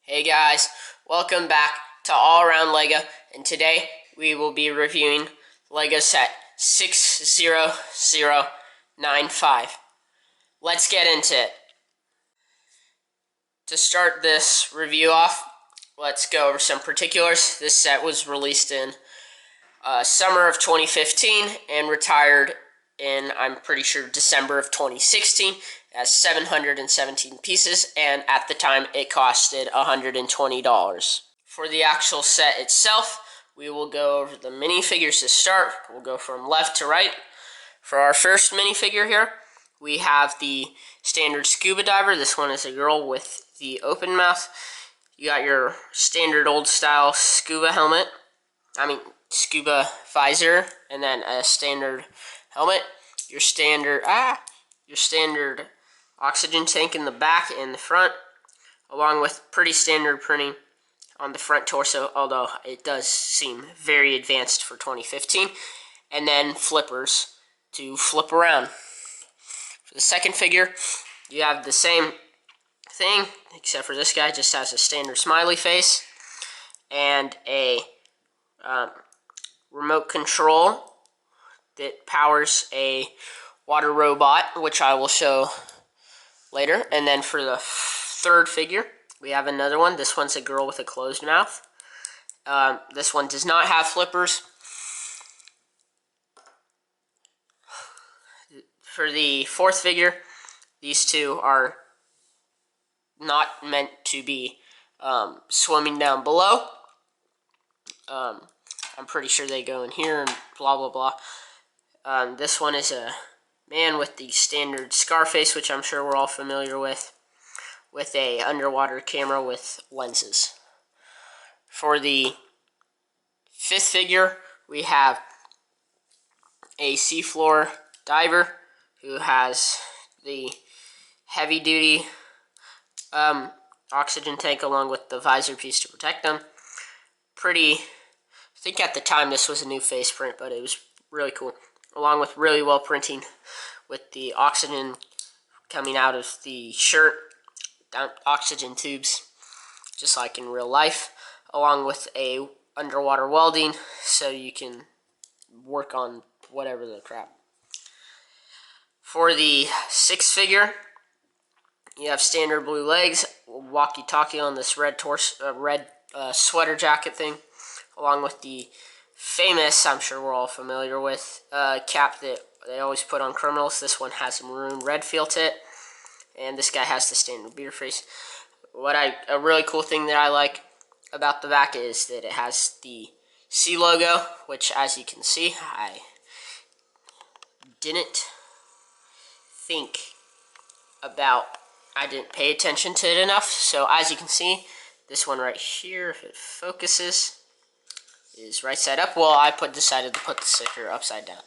Hey guys, welcome back to All Around LEGO, and today we will be reviewing LEGO set 60095. Let's get into it. To start this review off, let's go over some particulars. This set was released in summer of 2015 and retired in, I'm pretty sure, December of 2016 as 717 pieces, and at the time it costed $120. For the actual set itself, we will go over the minifigures to start. We'll go from left to right. For our first minifigure here, we have the standard scuba diver. This one is a girl with the open mouth. You got your standard old style scuba helmet. Scuba visor, and then a standard helmet. Your standard oxygen tank in the back and the front, along with pretty standard printing on the front torso, although it does seem very advanced for 2015. And then flippers to flip around. For the second figure, you have the same thing, except for this guy just has a standard smiley face and a remote control that powers a water robot, which I will show later. And then for the third figure, we have another one. This one's a girl with a closed mouth. This one does not have flippers. For the fourth figure, these two are not meant to be swimming down below. I'm pretty sure they go in here and blah blah blah. This one is a man with the standard scar face, which I'm sure we're all familiar with a underwater camera with lenses. For the fifth figure, we have a seafloor diver who has the heavy-duty oxygen tank along with the visor piece to protect them. I think at the time this was a new face print, but it was really cool. Along with really well printing with the oxygen coming out of the shirt, oxygen tubes, just like in real life, along with a underwater welding so you can work on whatever the crap. For the sixth figure, you have standard blue legs, walkie-talkie on this red sweater jacket thing, along with the famous, I'm sure we're all familiar with, cap that they always put on criminals. This one has a maroon red feel to it, and this guy has the standard beer face. A really cool thing that I like about the back is that it has the C logo, which, as you can see, I didn't pay attention to it enough. So as you can see, this one right here, if it focuses, is right side up. Well, I decided to put the sticker upside down.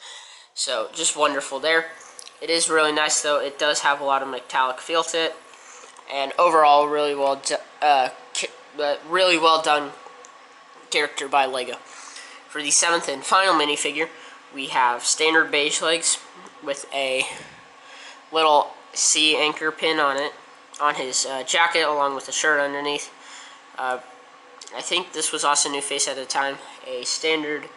So just wonderful there. It is really nice though. It does have a lot of metallic feel to it, and overall really well done character by LEGO. For the seventh and final minifigure, we have standard beige legs with a little sea anchor pin on it, on his jacket, along with the shirt underneath. I think this was also new face at the time. A standard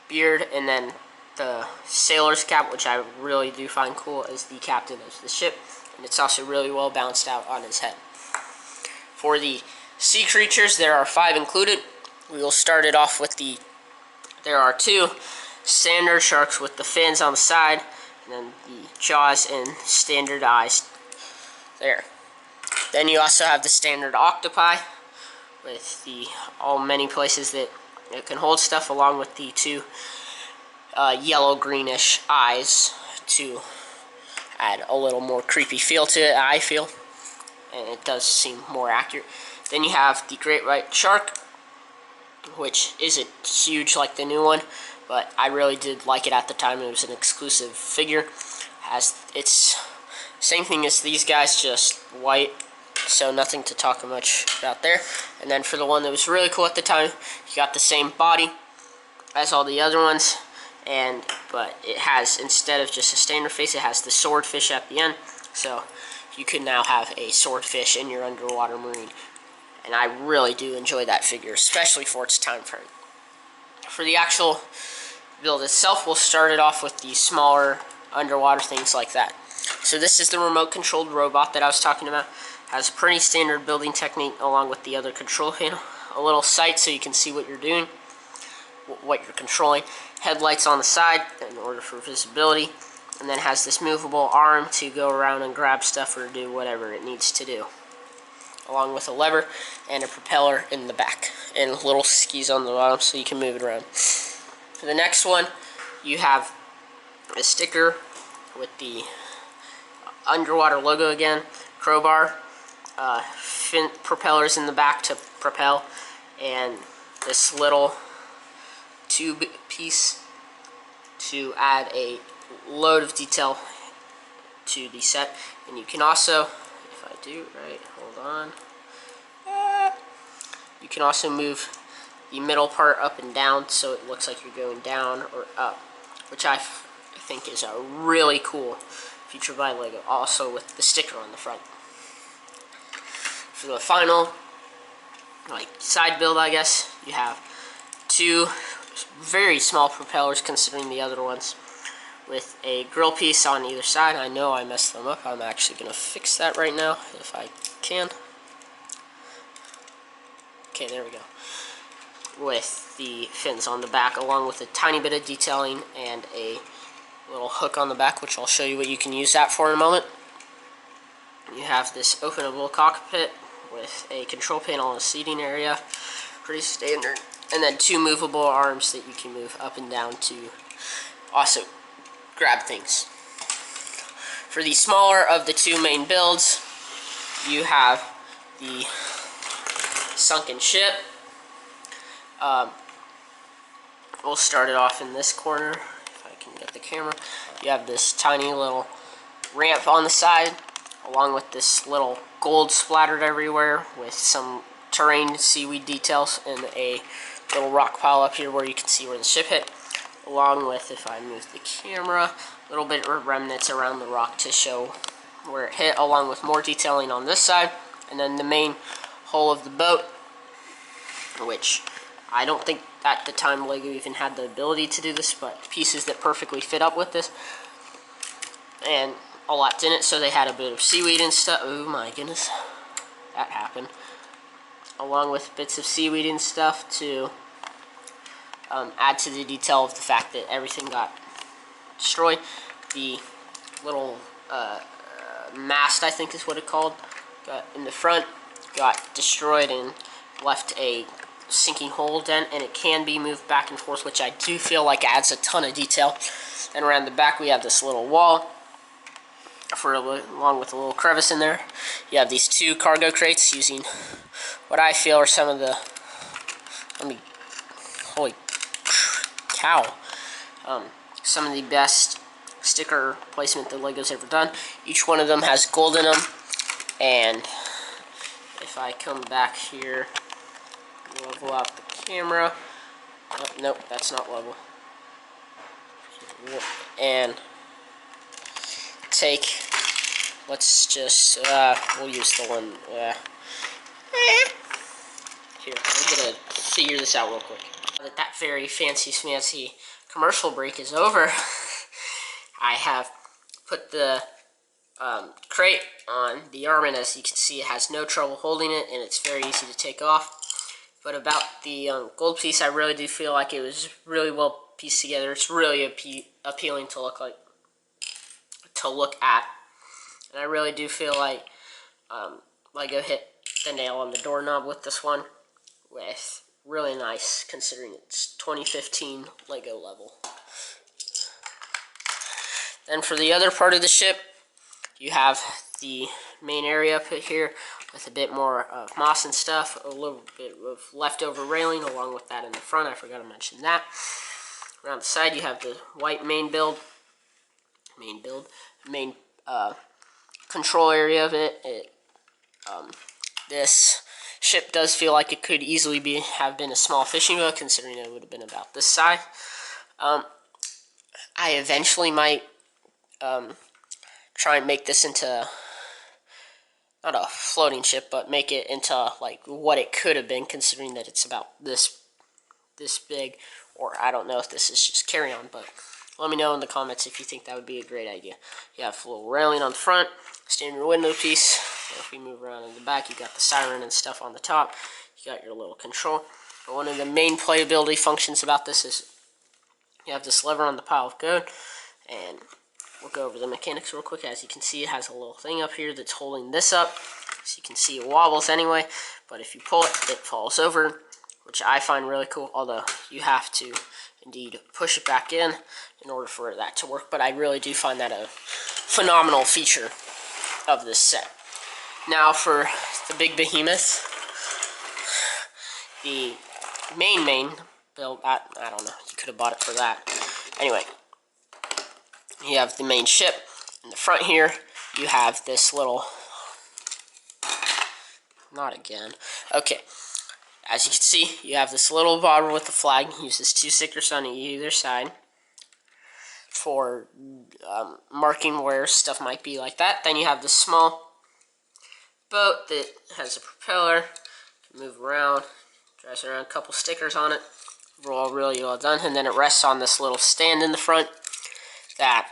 beard, and then the sailor's cap, which I really do find cool as the captain of the ship, and it's also really well balanced out on his head. For the sea creatures, there are 5 included. We will start it off with there are 2 standard sharks with the fins on the side, and then the jaws and standard eyes there. Then you also have the standard octopi with many places that it can hold stuff, along with the 2 yellow-greenish eyes to add a little more creepy feel to it, I feel, and it does seem more accurate. Then you have the great white shark, which isn't huge like the new one, but I really did like it at the time. It was an exclusive figure. It's same thing as these guys, just white, so nothing to talk much about there. And then for the one that was really cool at the time, you got the same body as all the other ones, but it has, instead of just a standard face, it has the swordfish at the end. So you can now have a swordfish in your underwater marine. and I really do enjoy that figure, especially for its time frame. For the actual build itself, we'll start it off with the smaller underwater things like that. So this is the remote controlled robot that I was talking about. Has a pretty standard building technique along with the other control panel. A little sight so you can see what you're doing, what you're controlling. Headlights on the side in order for visibility. And then has this movable arm to go around and grab stuff or do whatever it needs to do. Along with a lever and a propeller in the back. And little skis on the bottom so you can move it around. For the next one, you have a sticker with the underwater logo again. Crowbar. Fin propellers in the back to propel. And this little tube piece to add a load of detail to the set. And you can also, if I do right, hold on, you can also move the middle part up and down so it looks like you're going down or up, which I think is a really cool feature by LEGO, also with the sticker on the front. For the final side build, I guess, you have two very small propellers considering the other ones, with a grill piece on either side. I know I messed them up. I'm actually going to fix that right now if I can. Okay, there we go. With the fins on the back, along with a tiny bit of detailing and a little hook on the back, which I'll show you what you can use that for in a moment. You have this openable cockpit with a control panel and a seating area, pretty standard. And then two movable arms that you can move up and down to also grab things. For the smaller of the two main builds, you have the Sunken Ship. We'll start it off in this corner, if I can get the camera. You have this tiny little ramp on the side, along with this little gold splattered everywhere with some terrain seaweed details and a little rock pile up here where you can see where the ship hit, along with, if I move the camera, a little bit of remnants around the rock to show where it hit, along with more detailing on this side, and then the main hull of the boat, which I don't think at the time LEGO even had the ability to do this, but pieces that perfectly fit up with this, and a lot in it, so they had a bit of seaweed and stuff. Oh my goodness, that happened. Along with bits of seaweed and stuff to add to the detail of the fact that everything got destroyed. The little mast, I think is what it called, got in the front, got destroyed and left a sinking hole dent, and it can be moved back and forth, which I do feel like adds a ton of detail. And around the back we have this little wall along with a little crevice in there. You have these two cargo crates using what I feel are some of the, holy cow, some of the best sticker placement that LEGO's ever done. Each one of them has gold in them, and if I come back here, level out the camera. Oh, nope, that's not level. And take, let's just, we'll use the one, here, I'm gonna figure this out real quick. That very fancy smancy commercial break is over. I have put the crate on the arm, and as you can see, it has no trouble holding it, and it's very easy to take off. But about the gold piece, I really do feel like it was really well pieced together. It's really appealing to look at, and I really do feel like LEGO hit the nail on the doorknob with this one, with really nice, considering it's 2015 LEGO level. Then for the other part of the ship, you have the main area put here with a bit more of moss and stuff, a little bit of leftover railing along with that in the front. I forgot to mention that. Around the side, you have the white main control area of it. This ship does feel like it could easily have been a small fishing boat, considering it would have been about this size. I eventually might try and make this into not a floating ship, but make it into like what it could have been, considering that it's about this big. Or I don't know if this is just carry-on, but let me know in the comments if you think that would be a great idea. You have a little railing on the front, standard window piece. If we move around in the back, you got the siren and stuff on the top. You got your little control. But one of the main playability functions about this is you have this lever on the pile of code, and we'll go over the mechanics real quick. As you can see, it has a little thing up here that's holding this up. So you can see it wobbles anyway, but if you pull it, it falls over, which I find really cool, although you have to indeed push it back in order for that to work. But I really do find that a phenomenal feature of this set. Now for the big behemoth, the main build, I don't know, you could have bought it for that. Anyway, you have the main ship. In the front here, you have this little, not again, okay. As you can see, you have this little bobber with the flag. Uses 2 stickers on either side for marking where stuff might be like that. Then you have this small boat that has a propeller. You can move around, drives around, a couple stickers on it. Overall, really well done. And then it rests on this little stand in the front that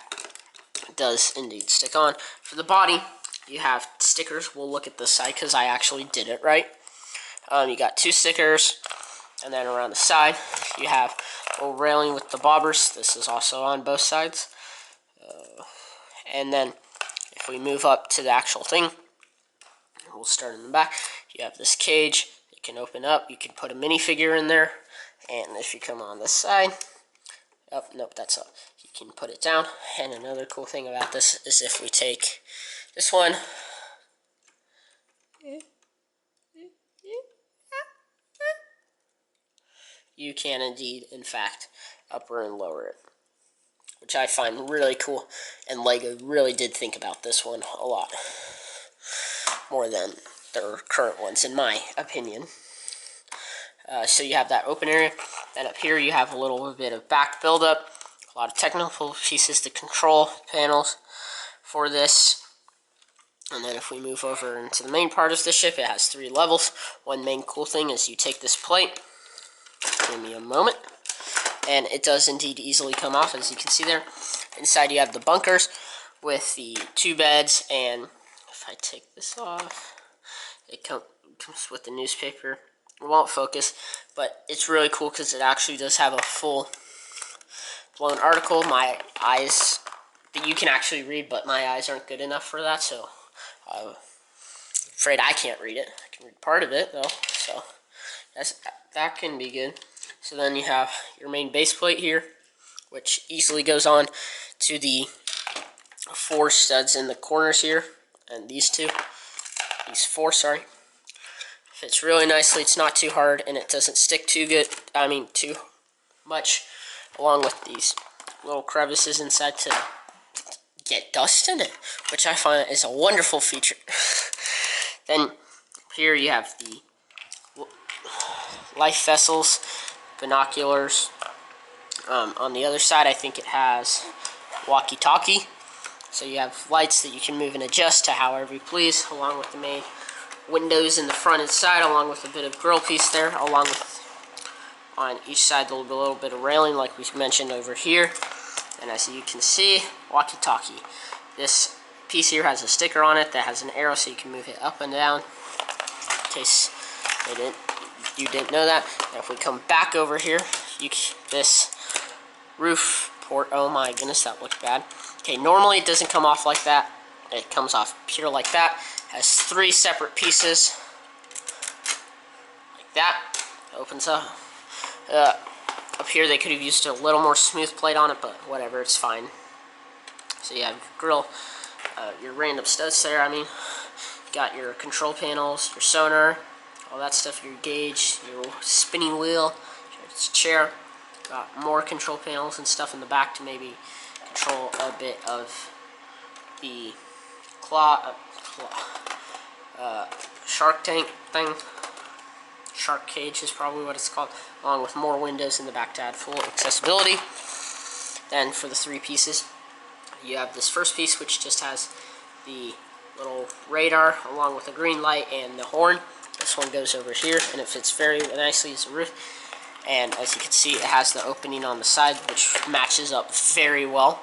does indeed stick on. For the body, you have stickers. We'll look at this side because I actually did it right. You got 2 stickers, and then around the side, you have a little railing with the bobbers. This is also on both sides. And then, if we move up to the actual thing, we'll start in the back. You have this cage. It can open up. You can put a minifigure in there. And if you come on this side, oh, nope, that's up. You can put it down. And another cool thing about this is if we take this one, you can indeed, in fact, upper and lower it, which I find really cool, and LEGO really did think about this one a lot, more than their current ones, in my opinion. So you have that open area, and up here you have a little bit of back buildup, a lot of technical pieces, the control panels for this. And then if we move over into the main part of the ship, it has 3 levels. One main cool thing is you take this plate, give me a moment, and it does indeed easily come off, as you can see there. Inside you have the bunkers with the 2 beds, and if I take this off, it comes with the newspaper. It won't focus, but it's really cool because it actually does have a full blown article. My eyes, that you can actually read, but my eyes aren't good enough for that, so I'm afraid I can't read it. I can read part of it though, so that can be good. So then you have your main base plate here, which easily goes on to the 4 studs in the corners here, and these 4, sorry. Fits really nicely. It's not too hard, and it doesn't stick too much, along with these little crevices inside to get dust in it, which I find is a wonderful feature. Then here you have the life vessels, binoculars. On the other side, I think it has walkie-talkie, so you have lights that you can move and adjust to however you please, along with the main windows in the front and side, along with a bit of grill piece there, along with on each side a little bit of railing like we mentioned over here. And as you can see, walkie-talkie. This piece here has a sticker on it that has an arrow so you can move it up and down, in case you didn't know that. And if we come back over here, this roof port, oh my goodness, that looks bad. Okay, normally it doesn't come off like that. It comes off pure like that. Has 3 separate pieces, like that. Opens up. Up here they could have used a little more smooth plate on it, but whatever, it's fine. So you have your grill, your random studs there, you got your control panels, your sonar, all that stuff, your gauge, your spinning wheel, your chair. Got more control panels and stuff in the back to maybe control a bit of the shark tank thing. Shark cage is probably what it's called, along with more windows in the back to add full accessibility. Then for the 3 pieces, you have this first piece which just has the little radar along with a green light and the horn. This one goes over here, and it fits very nicely as a roof. And as you can see, it has the opening on the side, which matches up very well,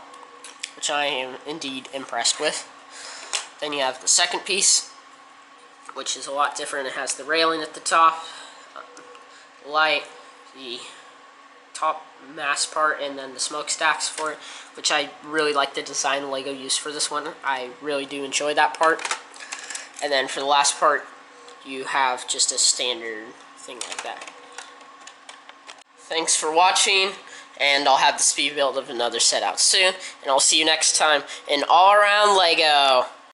which I am indeed impressed with. Then you have the second piece, which is a lot different. It has the railing at the top, light, the top mast part, and then the smokestacks for it, which I really like the design LEGO used for this one. I really do enjoy that part. And then for the last part, you have just a standard thing like that. Thanks for watching, and I'll have the speed build of another set out soon, and I'll see you next time in All Around LEGO.